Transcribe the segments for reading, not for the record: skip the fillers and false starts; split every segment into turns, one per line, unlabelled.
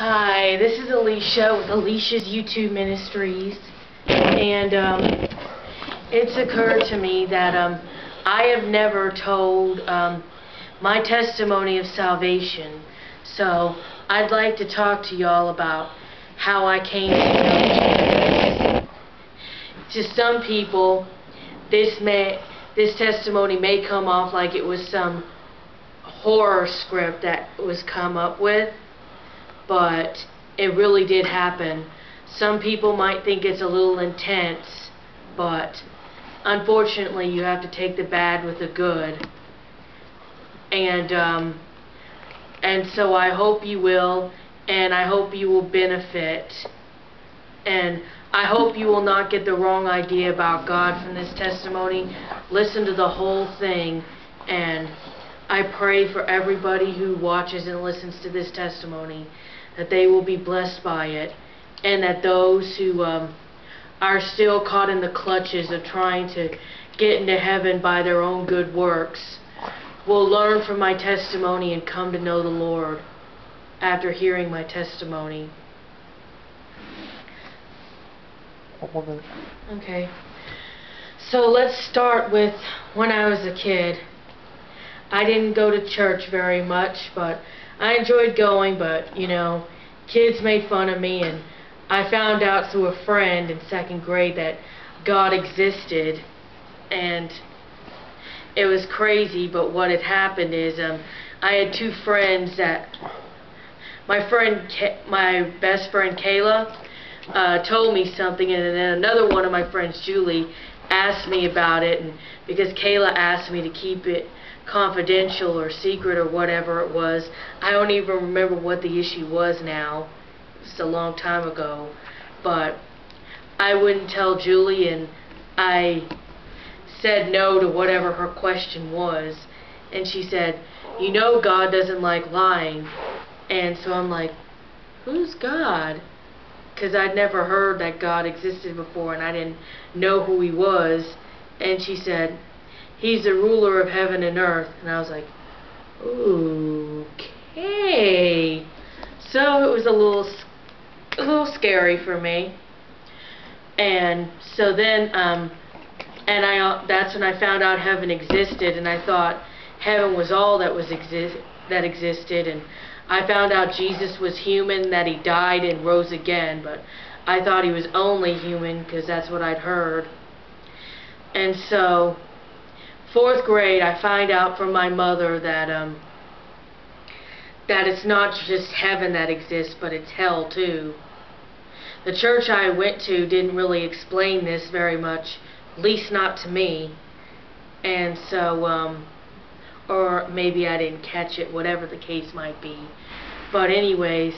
Hi, this is Alicia with Alicia's YouTube Ministries, and it's occurred to me that I have never told my testimony of salvation, so I'd like to talk to y'all about how I came to know Jesus. To some people, this testimony may come off like it was some horror script that was come up with, but it really did happen. Some people might think it's a little intense, but unfortunately you have to take the bad with the good. And so I hope you will, and I hope you will benefit, and I hope you will not get the wrong idea about God from this testimony. Listen to the whole thing, and I pray for everybody who watches and listens to this testimony that they will be blessed by it, and that those who are still caught in the clutches of trying to get into heaven by their own good works will learn from my testimony and come to know the Lord after hearing my testimony. Okay, so let's start with when I was a kid. I didn't go to church very much, but I enjoyed going, but, you know, kids made fun of me, and I found out through a friend in second grade that God existed, and it was crazy. But what had happened is I had two friends that, my best friend Kayla told me something, and then another one of my friends, Julie, asked me about it, and because Kayla asked me to keep it confidential or secret or whatever it was. I don't even remember what the issue was now. It's a long time ago. But I wouldn't tell Julie, and I said no to whatever her question was. And she said, "You know God doesn't like lying." And so I'm like, who's God? Because I'd never heard that God existed before, and I didn't know who He was. And she said, "He's the ruler of heaven and earth." And I was like, okay. So it was a little scary for me. And so then, that's when I found out heaven existed, and I thought heaven was all that existed. And I found out Jesus was human, that He died and rose again, but I thought He was only human because that's what I'd heard. And so, fourth grade, I find out from my mother that that it's not just heaven that exists, but it's hell too. The church I went to didn't really explain this very much, at least not to me. And so, or maybe I didn't catch it, whatever the case might be. But anyways,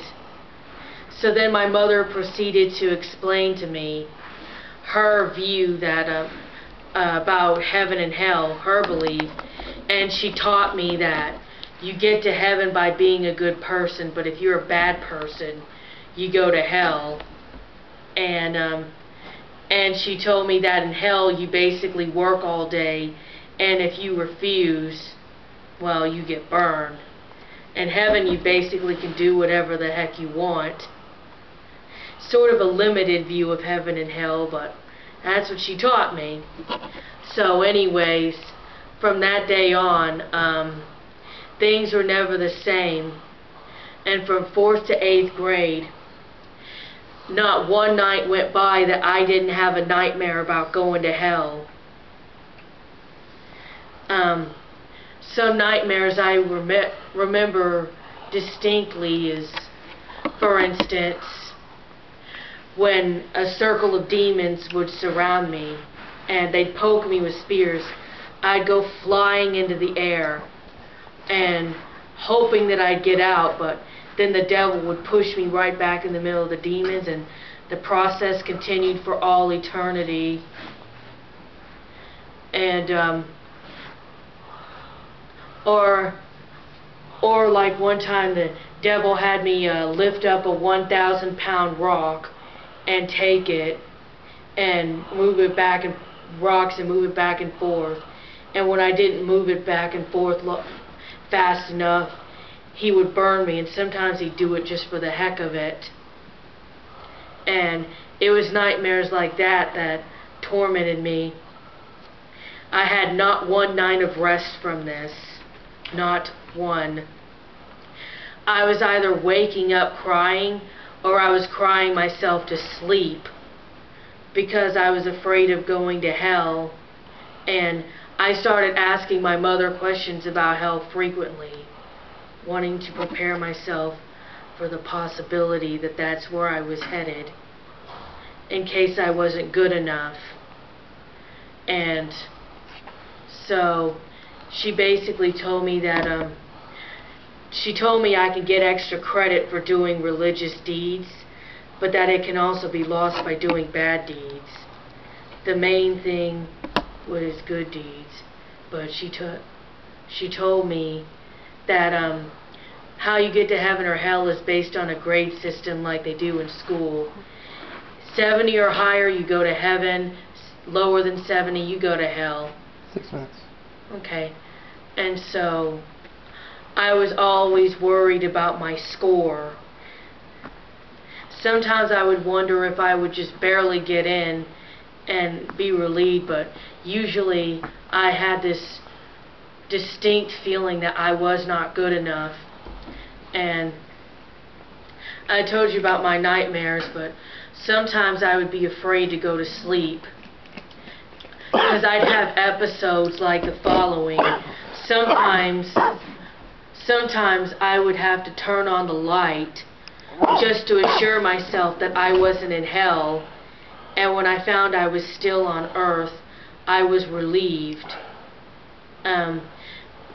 so then my mother proceeded to explain to me her view that about heaven and hell, her belief, and she taught me that you get to heaven by being a good person, but if you're a bad person, you go to hell. And she told me that in hell you basically work all day, and if you refuse, well, you get burned. In heaven you basically can do whatever the heck you want. Sort of a limited view of heaven and hell, but that's what she taught me. So anyways, from that day on, things were never the same. And from 4th to 8th grade, not one night went by that I didn't have a nightmare about going to hell. Some nightmares I remember distinctly is, for instance, when a circle of demons would surround me and they'd poke me with spears, I'd go flying into the air and hoping that I'd get out, but then the devil would push me right back in the middle of the demons, and the process continued for all eternity. And or like one time the devil had me lift up a 1,000-pound rock and take it and move it back and move it back and forth. And when I didn't move it back and forth fast enough, he would burn me, and sometimes he'd do it just for the heck of it. And it was nightmares like that that tormented me. I had not one night of rest from this. Not one. I was either waking up crying or I was crying myself to sleep because I was afraid of going to hell. And I started asking my mother questions about hell frequently, wanting to prepare myself for the possibility that that's where I was headed in case I wasn't good enough. And so she basically told me that she told me I could get extra credit for doing religious deeds, but that it can also be lost by doing bad deeds. The main thing was good deeds, but she told me that how you get to heaven or hell is based on a grade system like they do in school. 70 or higher, you go to heaven. Lower than 70, you go to hell.
6 minutes.
Okay. And so I was always worried about my score. Sometimes I would wonder if I would just barely get in and be relieved, but usually I had this distinct feeling that I was not good enough. And I told you about my nightmares, but sometimes I would be afraid to go to sleep because I'd have episodes like the following. Sometimes I would have to turn on the light just to assure myself that I wasn't in hell, and when I found I was still on earth, I was relieved. And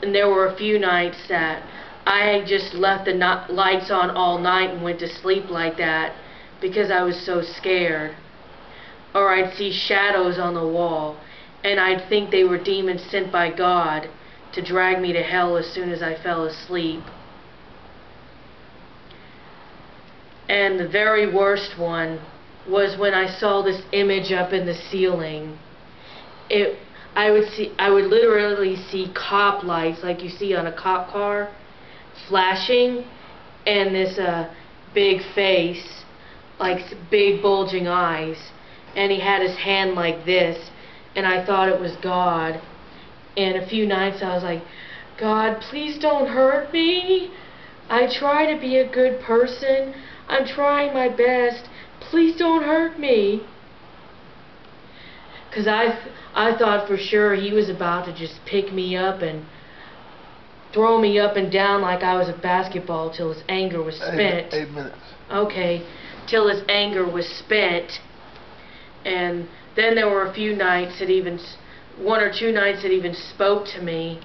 there were a few nights that I just left the lights on all night and went to sleep like that because I was so scared. Or I'd see shadows on the wall, and I'd think they were demons sent by God to drag me to hell as soon as I fell asleep. And the very worst one was when I saw this image up in the ceiling. I would literally see cop lights like you see on a cop car flashing, and this big face, like big bulging eyes, and he had his hand like this, and I thought it was God. And a few nights I was like, God, please don't hurt me. I try to be a good person. I'm trying my best. Please don't hurt me. Because I thought for sure he was about to just pick me up and throw me up and down like I was a basketball till his anger was spent.
8 minutes.
Okay, till his anger was spent. And then there were a few nights that even, 1 or 2 nights that even spoke to me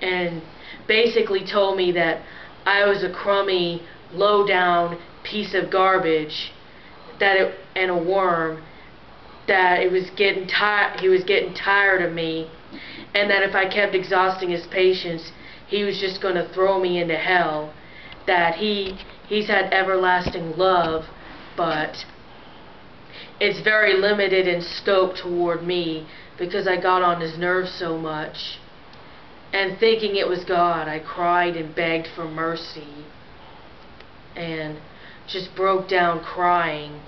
and basically told me that I was a crummy, low-down piece of garbage, and a worm, that he was getting tired of me, and that if I kept exhausting his patience, he was just going to throw me into hell, that he's had everlasting love, but it's very limited in scope toward me because I got on his nerves so much. And thinking it was God, I cried and begged for mercy and just broke down crying,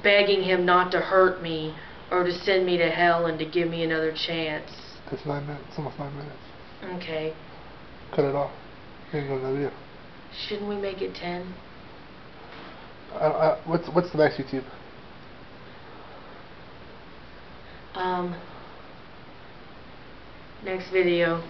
begging him not to hurt me or to send me to hell and to give me another chance.
That's 9 minutes, almost 9 minutes.
Okay.
Cut it off. Video.
Shouldn't we make it 10?
What's the next YouTube?
Next video.